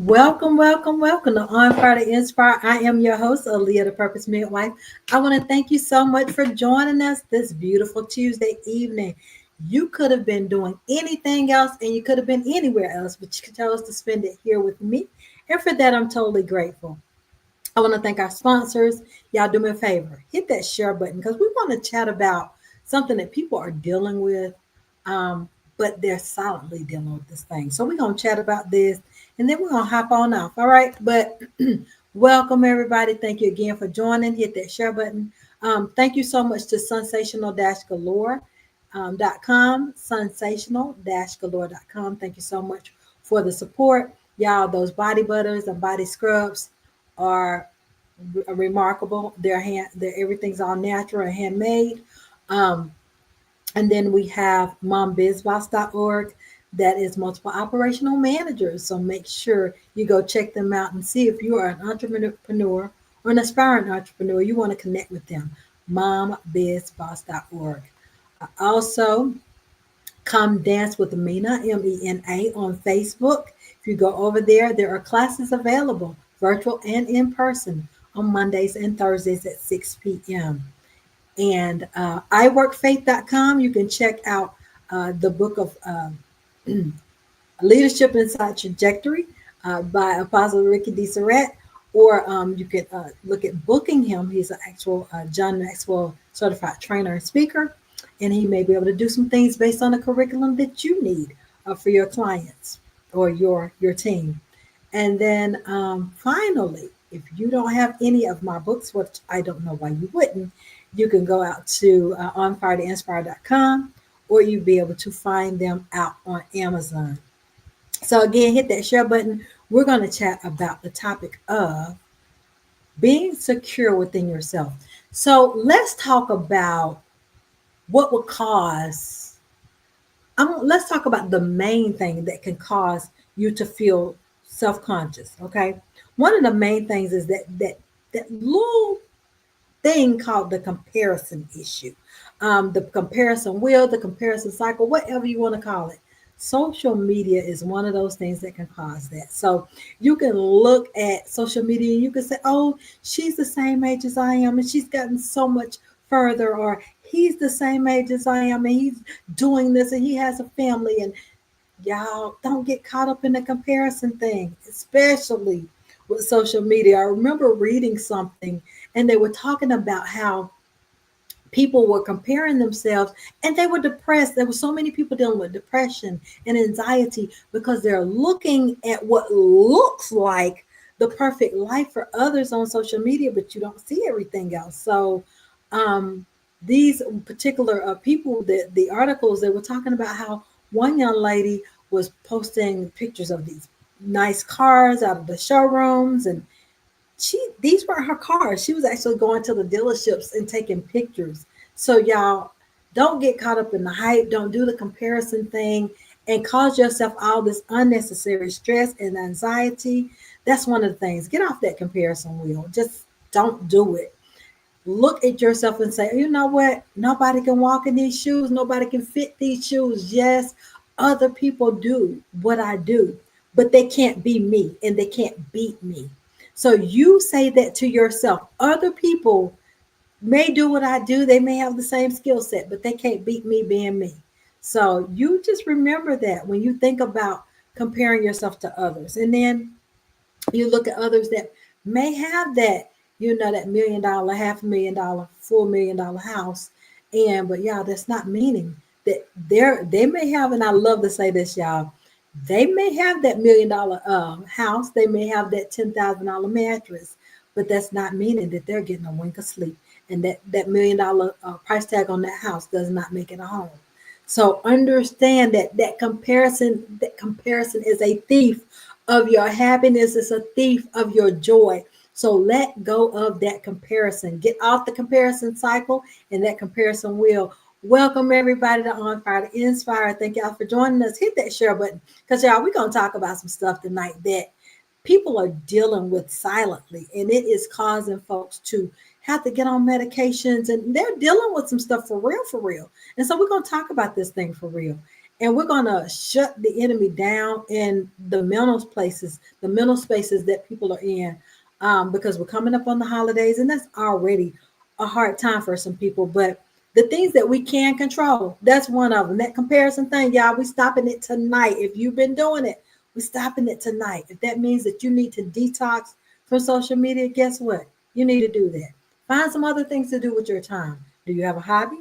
Welcome, welcome, welcome to On Fire to Inspire. I am your host, Aaliyah, the Purpose Midwife. I want to thank you so much for joining us this beautiful Tuesday evening. You could have been doing anything else and you could have been anywhere else, but you chose to spend it here with me. And for that, I'm totally grateful. I want to thank our sponsors. Y'all do me a favor, hit that share button because we want to chat about something that people are dealing with, but they're silently dealing with this thing. So we're going to chat about this and then we're going to hop on off. All right. But welcome, everybody. Thank you again for joining. Hit that share button. Thank you so much to sensational-galore.com, sensational-galore.com. Thank you so much for the support. Y'all, those body butters and body scrubs are remarkable. Their everything's all natural and handmade. Um, and then we have mombizboss.org. That is multiple operational managers. So make sure you go check them out and see if you are an entrepreneur or an aspiring entrepreneur. You want to connect with them. Mombizboss.org. Also, Come Dance with Mena, MENA, on Facebook. If you go over there, there are classes available, virtual and in person, on Mondays and Thursdays at 6 p.m. And iworkfaith.com, you can check out the book of Leadership Inside Trajectory by Apostle Ricky D. Surratt, or you can look at booking him. He's an actual John Maxwell certified trainer and speaker, and he may be able to do some things based on the curriculum that you need for your clients or your team. And then finally, if you don't have any of my books, which I don't know why you wouldn't, you can go out to onfiretoinspire.com, or you'll be able to find them out on Amazon. So again, hit that share button. We're going to chat about the topic of being secure within yourself. So let's talk about what would cause. Let's talk about the main thing that can cause you to feel self-conscious. Okay, one of the main things is that little thing called the comparison issue, the comparison wheel, the comparison cycle, whatever you want to call it. Social media is one of those things that can cause that. So you can look at social media and you can say, oh, she's the same age as I am and she's gotten so much further, or he's the same age as I am and he's doing this and he has a family. And y'all don't get caught up in the comparison thing, especially with social media. I remember reading something and they were talking about how people were comparing themselves and they were depressed. There were so many people dealing with depression and anxiety because they're looking at what looks like the perfect life for others on social media, but you don't see everything else. So these particular people, the articles, they were talking about how one young lady was posting pictures of these nice cars out of the showrooms, and these were her cars. She was actually going to the dealerships and taking pictures. So y'all, don't get caught up in the hype. Don't do the comparison thing and cause yourself all this unnecessary stress and anxiety. That's one of the things. Get off that comparison wheel. Just don't do it. Look at yourself and say, you know what? Nobody can walk in these shoes. Nobody can fit these shoes. Yes, other people do what I do, but they can't be me and they can't beat me. So you say that to yourself. Other people may do what I do. They may have the same skill set, but they can't beat me being me. So you just remember that when you think about comparing yourself to others. And then you look at others that may have that, that $1 million, $500,000, $4 million house. But y'all, that's not meaning that they may have, and I love to say this, y'all, they may have that $1 million house, they may have that $10,000 mattress, but that's not meaning that they're getting a wink of sleep. And that $1 million price tag on that house does not make it a home. So understand that comparison is a thief of your happiness. It's a thief of your joy. So let go of that comparison. Get off the comparison cycle and that comparison wheel. Welcome everybody to On Fire to Inspire. Thank y'all for joining us. Hit that share button because y'all, we're going to talk about some stuff tonight that people are dealing with silently, and it is causing folks to have to get on medications, and they're dealing with some stuff for real, for real. And so we're going to talk about this thing for real. And we're going to shut the enemy down in the mental spaces that people are in, because we're coming up on the holidays, and that's already a hard time for some people. But the things that we can control, that's one of them. That comparison thing, y'all, we stopping it tonight. If you've been doing it, we're stopping it tonight. If that means that you need to detox from social media, guess what? You need to do that. Find some other things to do with your time. Do you have a hobby?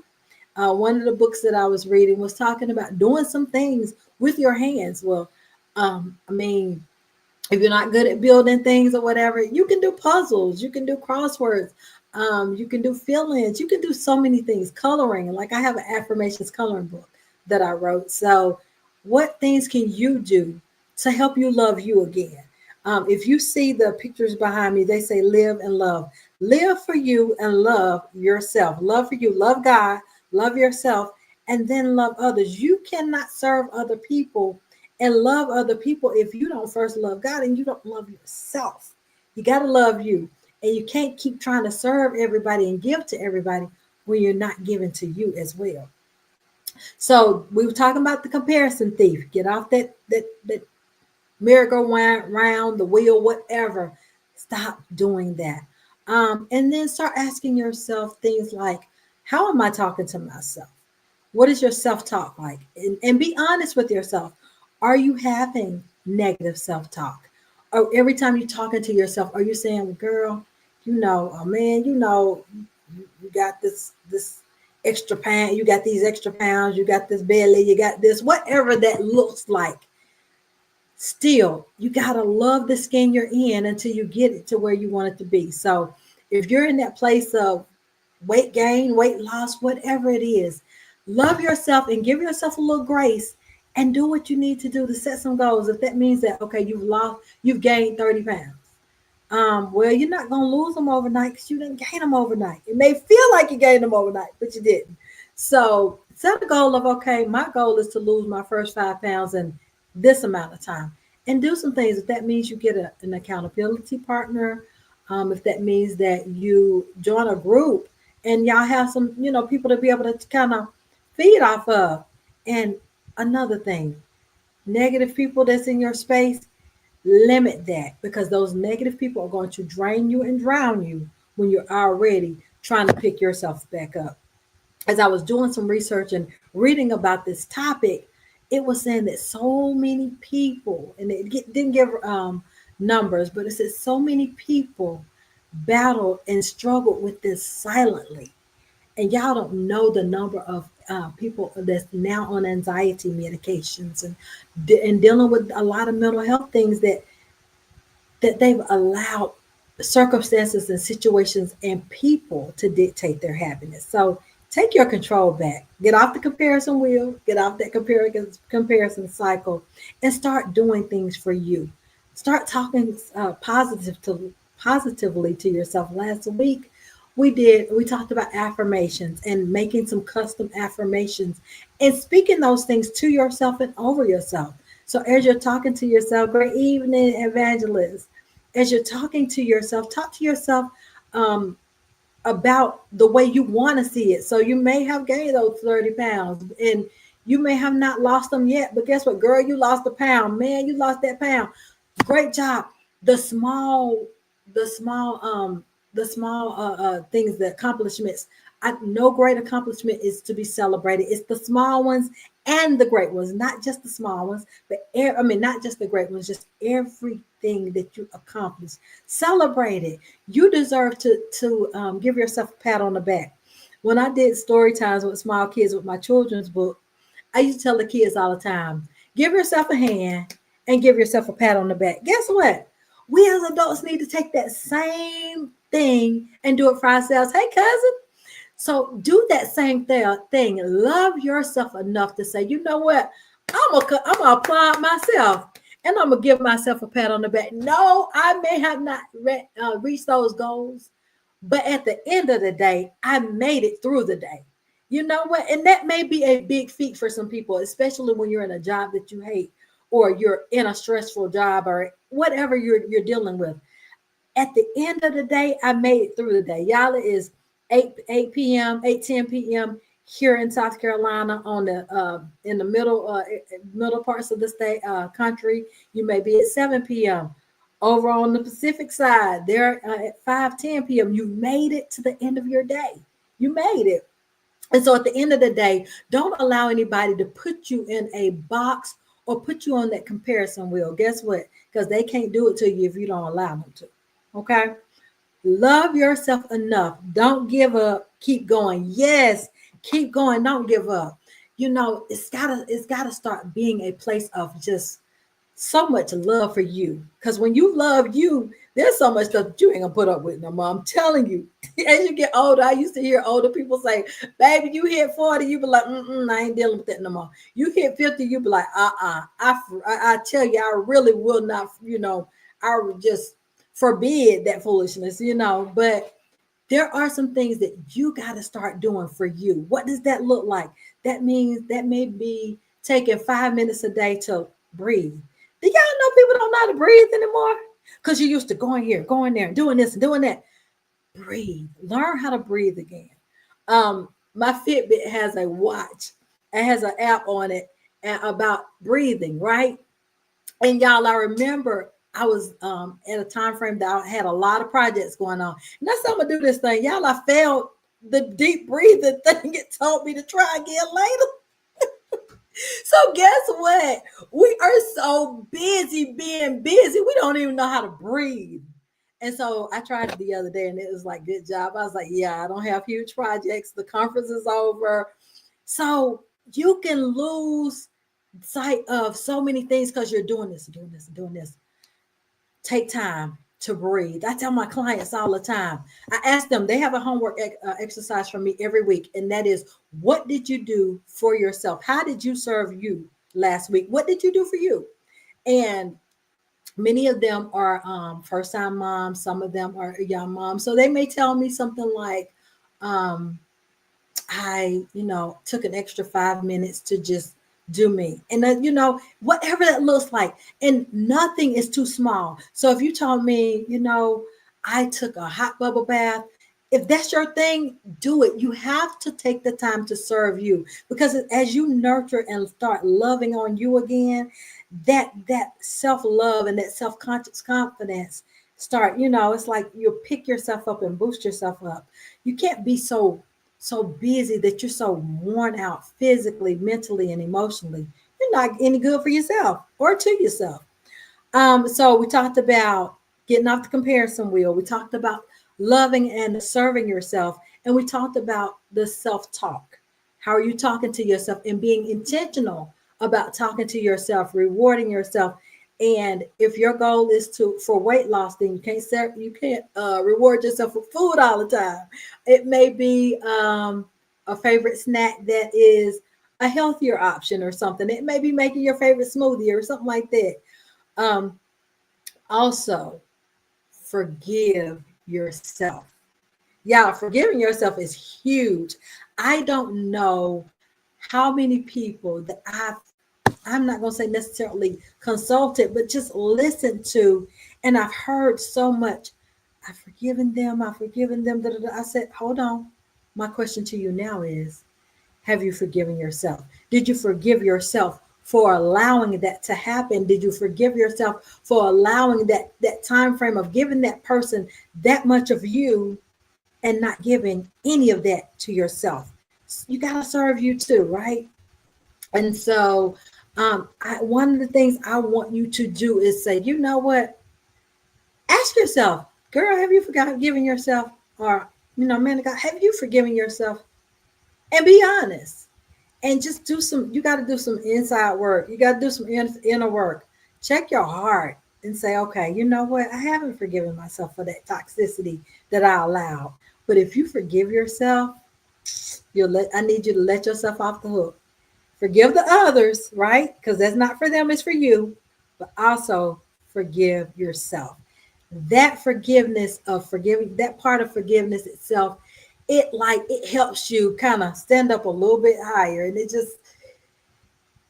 One of the books that I was reading was talking about doing some things with your hands. Well, I mean, if you're not good at building things or whatever, you can do puzzles, you can do crosswords, you can do fill-ins, you can do so many things. Coloring, like I have an affirmations coloring book that I wrote. So, what things can you do to help you love you again? If you see the pictures behind me, they say live and love. Live for you and love yourself. Love for you, love God, love yourself, and then love others. You cannot serve other people and love other people if you don't first love God and you don't love yourself. You got to love you. And you can't keep trying to serve everybody and give to everybody when you're not giving to you as well. So we were talking about the comparison thief. Get off that merry-go-round, the wheel, whatever. Stop doing that. And then start asking yourself things like, how am I talking to myself? What is your self-talk like? And be honest with yourself. Are you having negative self-talk? Or every time you're talking to yourself, are you saying, girl, oh man, you got this extra pound, you got these extra pounds, you got this belly, you got this, whatever that looks like. Still, you got to love the skin you're in until you get it to where you want it to be. So if you're in that place of weight gain, weight loss, whatever it is, love yourself and give yourself a little grace and do what you need to do to set some goals. If that means that, okay, you've gained 30 pounds. Well, you're not going to lose them overnight because you didn't gain them overnight. It may feel like you gained them overnight, but you didn't. So set a goal of, okay, my goal is to lose my first 5 pounds in this amount of time, and do some things. If that means you get an accountability partner, if that means that you join a group and y'all have some, people to be able to kind of feed off of. And another thing, negative people that's in your space, limit that, because those negative people are going to drain you and drown you when you're already trying to pick yourself back up. As I was doing some research and reading about this topic, it was saying that so many people, and didn't give numbers, but it said so many people battled and struggled with this silently. And y'all don't know the number of people that's now on anxiety medications and dealing with a lot of mental health things that they've allowed circumstances and situations and people to dictate their happiness. So take your control back. Get off the comparison wheel, get off that comparison cycle, and start doing things for you. Start talking positively to yourself. Last week, we talked about affirmations and making some custom affirmations and speaking those things to yourself and over yourself. So as you're talking to yourself, great evening, evangelist. As you're talking to yourself, talk to yourself about the way you want to see it. So you may have gained those 30 pounds and you may have not lost them yet, but guess what, girl, you lost a pound. Man, you lost that pound. Great job. The small, the small, things, the accomplishments. No great accomplishment is to be celebrated. It's the small ones and the great ones, not just the small ones, but not just the great ones, just everything that you accomplished. Celebrate it. You deserve to give yourself a pat on the back. When I did story times with small kids with my children's book, I used to tell the kids all the time, give yourself a hand and give yourself a pat on the back. Guess what? We as adults need to take that same thing and do it for ourselves. Hey, cousin. So do that same thing. Love yourself enough to say, you know what? I'm gonna apply it myself, and I'm gonna give myself a pat on the back. No, I may have not reached those goals, but at the end of the day, I made it through the day. You know what? And that may be a big feat for some people, especially when you're in a job that you hate, or you're in a stressful job, or whatever you're dealing with. At the end of the day, I made it through the day. Y'all, it is 8 p.m., 8:10 p.m. Here in South Carolina, on the in the middle parts of the state country, you may be at 7 p.m. Over on the Pacific side, they're at 5:10 p.m. You made it to the end of your day. You made it. And so at the end of the day, don't allow anybody to put you in a box or put you on that comparison wheel. Guess what? Because they can't do it to you if you don't allow them to. Okay? Love yourself enough. Don't give up. Keep going. Yes, keep going. Don't give up. It's gotta start being a place of just so much love for you. Because when you love you, there's so much stuff that you ain't gonna put up with no more. I'm telling you. As you get older, I used to hear older people say, "Baby, you hit 40, you be like, I ain't dealing with that no more." You hit 50, you be like, I tell you, I really will not. I would just forbid that foolishness. But there are some things that you got to start doing for you. What does that look like? That means that may be taking 5 minutes a day to breathe. Do y'all know people don't know how to breathe anymore? Because you used to going here, going there, and doing this and doing that. Breathe. Learn how to breathe again. My Fitbit has a watch. It has an app on it about breathing, right? And y'all, I remember I was at a time frame that I had a lot of projects going on. And that's how I'm gonna do this thing. Y'all, I failed the deep breathing thing. It told me to try again later. So guess what? We are so busy being busy, we don't even know how to breathe. And so I tried it the other day and it was like, good job. I was like, yeah, I don't have huge projects. The conference is over. So you can lose sight of so many things because you're doing this, doing this, doing this. Take time to breathe. I tell my clients all the time. I ask them, they have a homework exercise from me every week, and that is, what did you do for yourself? How did you serve you last week? What did you do for you? And many of them are first time moms, some of them are young moms. So they may tell me something like, um, I, took an extra 5 minutes to just do me. And whatever that looks like. And nothing is too small. So if you told me, I took a hot bubble bath, if that's your thing, do it. You have to take the time to serve you, because as you nurture and start loving on you again, that self-love and that self-conscious confidence start, it's like you'll pick yourself up and boost yourself up. You can't be so busy that you're so worn out physically, mentally, and emotionally. You're not any good for yourself or to yourself. So we talked about getting off the comparison wheel. We talked about loving and serving yourself. And we talked about the self-talk. How are you talking to yourself and being intentional about talking to yourself, rewarding yourself. And if your goal is for weight loss, then you can't reward yourself with food all the time. It may be a favorite snack that is a healthier option or something. It may be making your favorite smoothie or something like that. Um, Also, forgive yourself. Yeah, forgiving yourself is huge. I don't know how many people that I'm not going to say necessarily consulted, but just listened to, and I've heard so much. I've forgiven them. I've forgiven them. Da, da, da. I said, hold on. My question to you now is, have you forgiven yourself? Did you forgive yourself for allowing that to happen? Did you forgive yourself for allowing that time frame of giving that person that much of you and not giving any of that to yourself? You got to serve you too, right? And so one of the things I want you to do is say, you know what? Ask yourself, girl, have you forgiven yourself? Or, man of God, have you forgiven yourself? And be honest. And just you got to do some inside work. You got to do some inner work. Check your heart and say, okay, you know what? I haven't forgiven myself for that toxicity that I allowed. But if you forgive yourself, I need you to let yourself off the hook. Forgive the others, right? Because that's not for them, it's for you. But also forgive yourself. That forgiveness of forgiving, that part of forgiveness itself, it helps you kind of stand up a little bit higher. And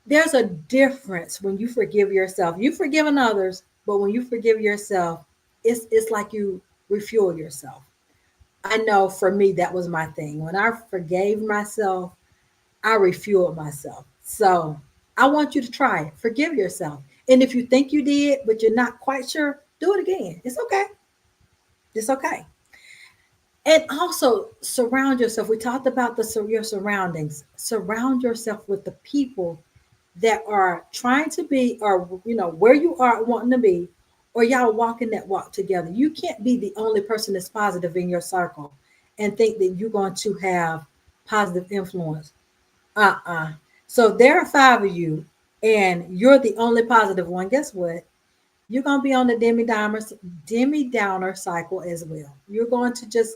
there's a difference when you forgive yourself. You've forgiven others, but when you forgive yourself, it's like you refuel yourself. I know for me, that was my thing. When I forgave myself, I refueled myself. So I want you to try it. Forgive yourself. And if you think you did, but you're not quite sure, do it again. It's okay. It's okay. And also surround yourself. We talked about your surroundings. Surround yourself with the people that are trying to be, or where you are wanting to be, or y'all walking that walk together. You can't be the only person that's positive in your circle and think that you're going to have positive influence. So there are five of you, and you're the only positive one. Guess what? You're gonna be on the Demi Downer cycle as well. You're going to just,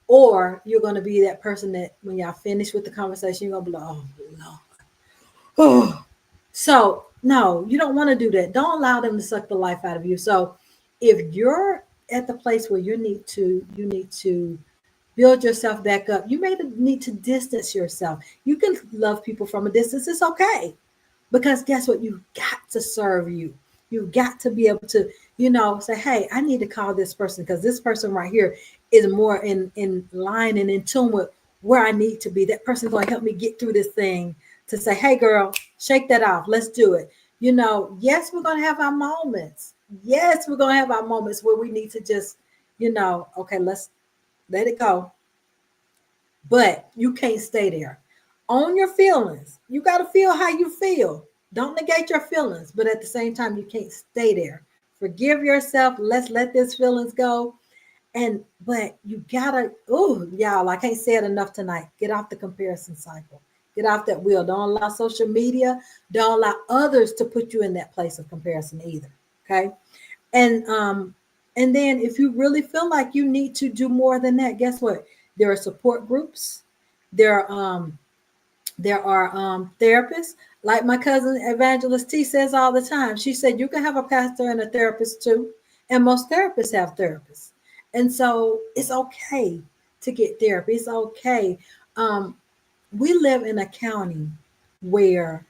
or you're gonna be that person that when y'all finish with the conversation, you're gonna be like, oh no. Oh. So no, you don't want to do that. Don't allow them to suck the life out of you. So if you're at the place where you need to build yourself back up, you may need to distance yourself. You can love people from a distance. It's okay. Because guess what? You've got to serve you. You've got to be able to, say, hey, I need to call this person because this person right here is more in line and in tune with where I need to be. That person's going to help me get through this thing to say, hey, girl, shake that off. Let's do it. Yes, we're going to have our moments. Yes, we're going to have our moments where we need to just, okay, let's let it go. But you can't stay there. Own your feelings. You got to feel how you feel. Don't negate your feelings, but at the same time, you can't stay there. Forgive yourself. Let's let these feelings go. But you gotta, y'all, I can't say it enough tonight. Get off the comparison cycle. Get off that wheel. Don't allow social media, don't allow others to put you in that place of comparison either. Okay. And then if you really feel like you need to do more than that, guess what? There are support groups. There are therapists. Like my cousin Evangelist T says all the time. She said you can have a pastor and a therapist too, and most therapists have therapists. And so it's okay to get therapy. It's okay. Um, we live in a county where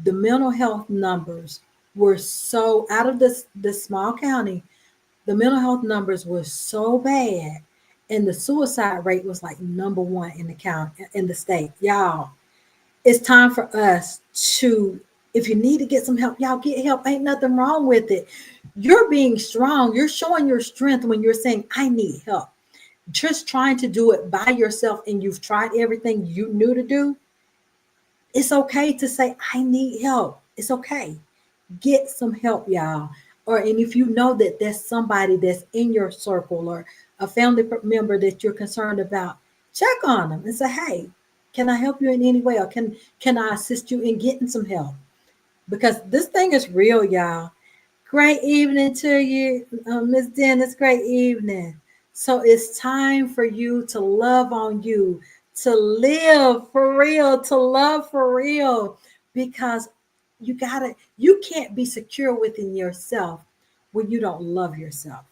the mental health numbers were so out of this small county, the mental health numbers were so bad, and the suicide rate was like number one in the county in the state. Y'all, it's time for us to, if you need to get some help, y'all get help. Ain't nothing wrong with it. You're being strong. You're showing your strength when you're saying, I need help. Just trying to do it by yourself and you've tried everything you knew to do. It's okay to say, I need help. It's okay. Get some help, y'all. And if you know that there's somebody that's in your circle or a family member that you're concerned about, check on them and say, hey, can I help you in any way? Or can I assist you in getting some help? Because this thing is real, y'all. Great evening to you, Miss Dennis. Great evening. So it's time for you to love on you, to live for real, to love for real, because you can't be secure within yourself when you don't love yourself.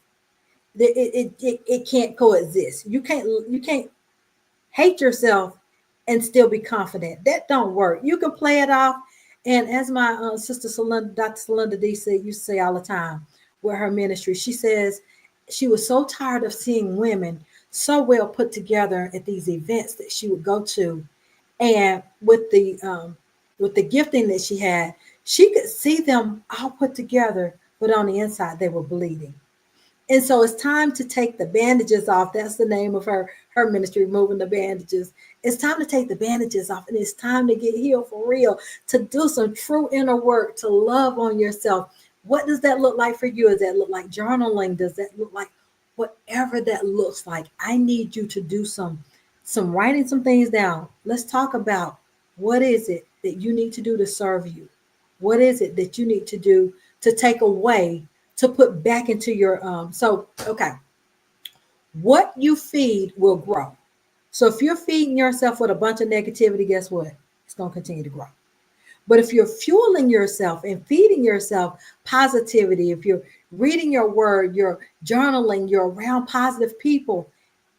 It can't coexist. You can't hate yourself and still be confident. That don't work. You can play it off. And as my sister Dr. Celinda D said, used to say all the time with her ministry, she says she was so tired of seeing women so well put together at these events that she would go to, and with the gifting that she had, she could see them all put together, but on the inside they were bleeding. And so it's time to take the bandages off. That's the name of her ministry, removing the bandages. It's time to take the bandages off, and it's time to get healed for real, to do some true inner work, to love on yourself. What does that look like for you? Does that look like journaling? Does that look like whatever that looks like? I need you to do some writing some things down. Let's talk about what is it that you need to do to serve you? What is it that you need to do to take away, to put back into your okay, what you feed will grow. So if you're feeding yourself with a bunch of negativity, guess what? It's going to continue to grow. But if you're fueling yourself and feeding yourself positivity, if you're reading your word, you're journaling, you're around positive people,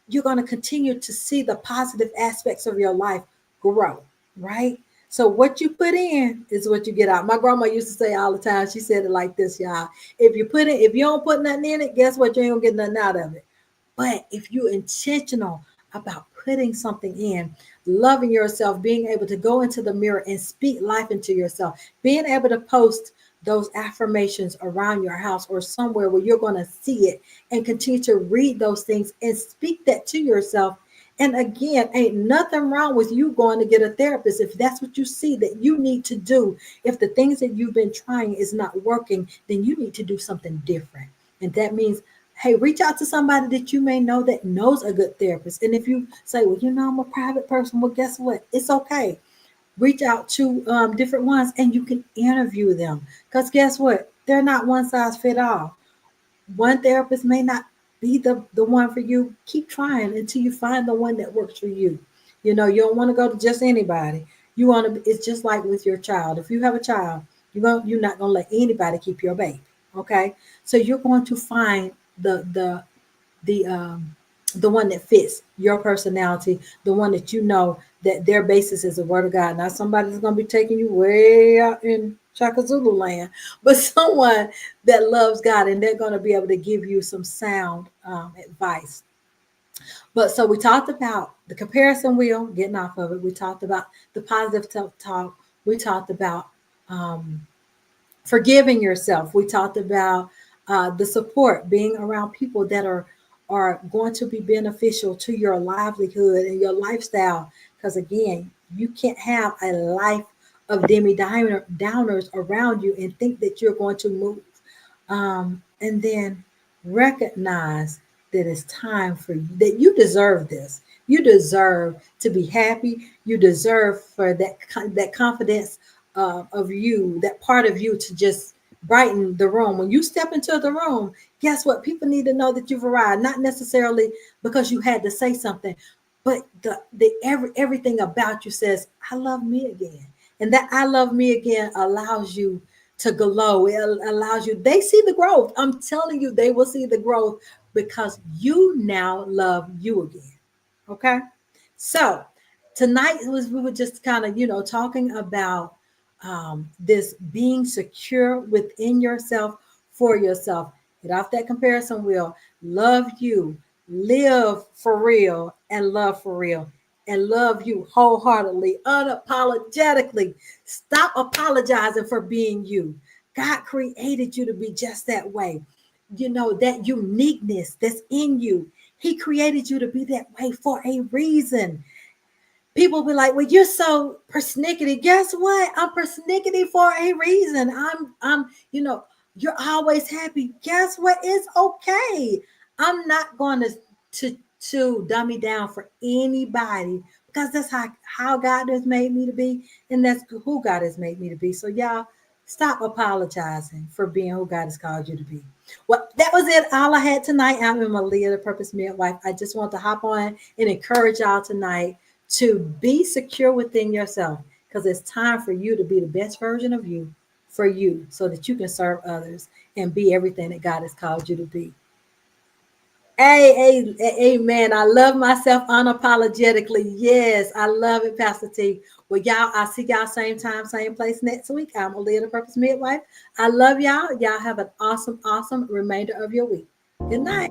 you're going to continue to see the positive aspects of your life grow, right? So what you put in is what you get out. My grandma used to say all the time, she said it like this, y'all. If you don't put nothing in it, guess what? You ain't gonna get nothing out of it. But if you're intentional about putting something in, loving yourself, being able to go into the mirror and speak life into yourself, being able to post those affirmations around your house or somewhere where you're going to see it and continue to read those things and speak that to yourself. And again, ain't nothing wrong with you going to get a therapist if that's what you see that you need to do. If the things that you've been trying is not working, then you need to do something different. And that means, hey, reach out to somebody that you may know that knows a good therapist. And if you say, well, I'm a private person, well, guess what? It's okay. Reach out to different ones and you can interview them. Because guess what? They're not one size fit all. One therapist may not be the one for you. Keep trying until you find the one that works for you. You don't want to go to just anybody. You want to, it's just like with your child. If you have a child, you're not going to let anybody keep your baby. Okay. So you're going to find the one that fits your personality, the one that you know that their basis is the word of God. Not somebody that's going to be taking you way out in Shaka Zulu land, but someone that loves God and they're going to be able to give you some sound advice. But so we talked about the comparison wheel, getting off of it. We talked about the positive self-talk. We talked about um, forgiving yourself. We talked about the support, being around people that are going to be beneficial to your livelihood and your lifestyle. Because again, you can't have a life of downers around you and think that you're going to move. And then recognize that it's time for you, that you deserve this. You deserve to be happy. You deserve for that confidence of you, that part of you to just brighten the room. When you step into the room, guess what? People need to know that you've arrived, not necessarily because you had to say something, but everything about you says, I love me again. And that I love me again allows you to glow. It allows you, they see the growth. I'm telling you, they will see the growth because you now love you again. Okay. So tonight we were just kind of, talking about this being secure within yourself for yourself. Get off that comparison wheel. Love you, live for real, and love for real, and love you wholeheartedly, unapologetically. Stop apologizing for being you. God created you to be just that way. That uniqueness that's in you. He created you to be that way for a reason. People be like, well, you're so persnickety. Guess what? I'm persnickety for a reason. You're always happy. Guess what? It's okay. I'm not going to dumb me down for anybody because that's how God has made me to be, and that's who God has made me to be. So y'all stop apologizing for being who God has called you to be. Well, that was it. All I had tonight. I'm Malia, the Purpose Midwife. I just want to hop on and encourage y'all tonight to be secure within yourself because it's time for you to be the best version of you for you so that you can serve others and be everything that God has called you to be. Amen. I love myself unapologetically. Yes, I love it, Pastor T. Well, y'all, I'll see y'all same time, same place next week. I'm Aaliyah, the Purpose Midwife. I love y'all. Y'all have an awesome, awesome remainder of your week. Good night.